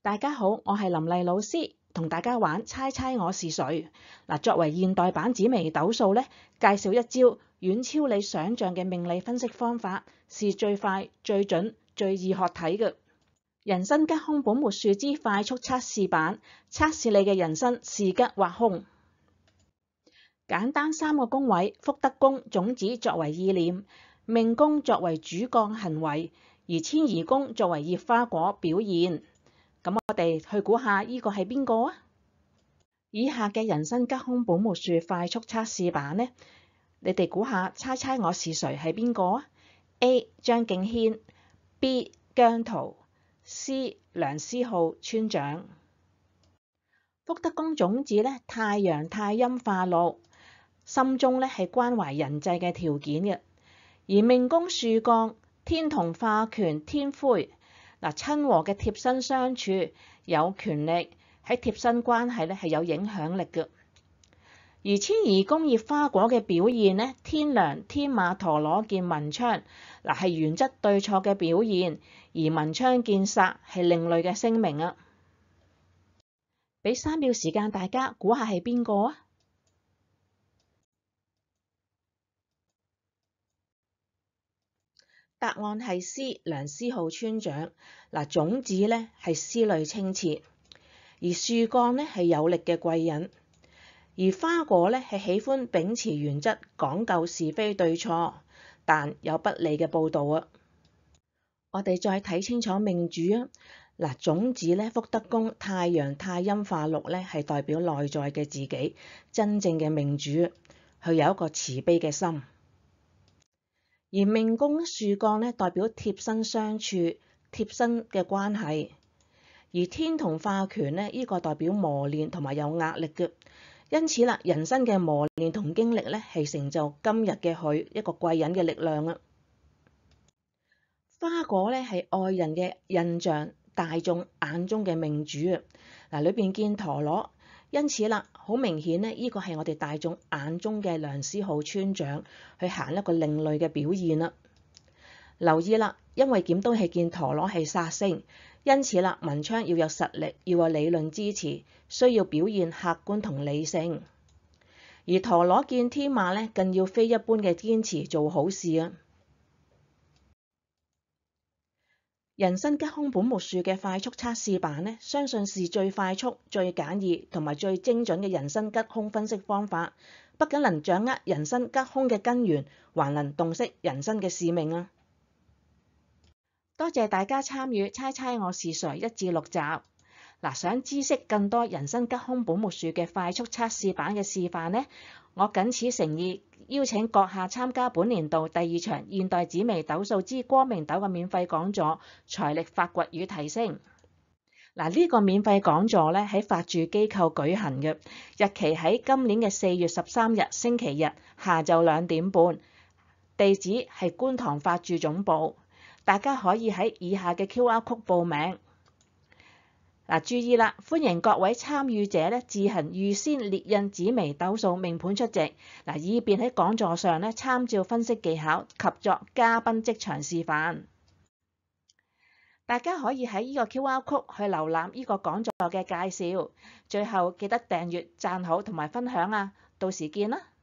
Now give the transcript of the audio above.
大家好，我係林麗老師，同大家玩猜猜我是誰。作為現代版紫微斗數咧，介紹一招遠超你想象嘅命理分析方法，是最快、最準、最易學睇嘅人生吉凶本末數之快速測試版，測試你嘅人生是吉或凶。簡單3個宮位，福德宮種子作為意念，命宮作為主幹行為，而遷移宮作為葉花果表現。咁我哋去估下呢個係邊個啊？以下嘅人生吉凶本末數快速測試版呢，你哋估下猜猜我是誰係邊個啊 ？A. 張敬軒 B. 姜濤 C. 梁思浩村長。福德宮種子咧，太陽太陰化祿，心中咧係關懷人際嘅條件嘅，而命宮樹幹天同化權天魁。親和嘅貼身相處，有權力喺貼身關係咧係有影響力嘅。而遷移宮葉花果嘅表現咧，天梁天馬陀羅見文昌，係原則對錯嘅表現，而文昌見煞係另類嘅聲明啊！俾3秒時間大家估下係邊個啊？答案係 C. 梁思浩村長。種子咧係思慮清澈，而樹幹咧係有力嘅貴人，而花果咧係喜歡秉持原則，講究是非對錯，但有不利嘅報導啊！我哋再睇清楚命主啊！種子咧福德宮太陽太陰化祿咧係代表內在嘅自己，真正嘅命主，佢有一個慈悲嘅心。而命宮樹幹咧代表貼身相處、貼身嘅關係，而天同化權咧呢個代表磨練同埋有壓力嘅，因此人生嘅磨練同經歷咧係成就今日嘅佢一個貴人嘅力量啊！花果咧係愛人嘅印象，大眾眼中嘅命主啊！裏邊見陀螺。因此好明顯呢個係我哋大眾眼中嘅梁思浩村長，去行一個另類嘅表現啦。留意因為劍都係見陀螺係煞星，因此文昌要有實力，要有理論支持，需要表現客觀同理性。而陀螺見天馬呢，更要非一般嘅堅持做好事啊！人生吉凶本末數嘅快速測試版呢，相信是最快速、最簡易同埋最精準嘅人生吉凶分析方法。不僅能掌握人生吉凶嘅根源，還能洞悉人生嘅使命啊！多謝大家參與猜猜我是誰1至6集。想知識更多人生吉凶本末數嘅快速測試版嘅示範呢，我謹此誠意邀請閣下參加本年度第2場現代紫微斗數之光明斗嘅免費講座，財力發掘與提升。呢個免費講座咧喺法住機構舉行嘅，日期喺今年嘅4月13日星期日下晝2點半，地址係觀塘法住總部。大家可以喺以下嘅 QR Code 報名。注意歡迎各位參與者自行預先列印紫微斗數命盤出席，以便喺講座上參照分析技巧及作嘉賓即場示範。大家可以喺呢個 QR Code 去瀏覽呢個講座嘅介紹。最後記得訂閱、讚好同埋分享啊！到時見啦〜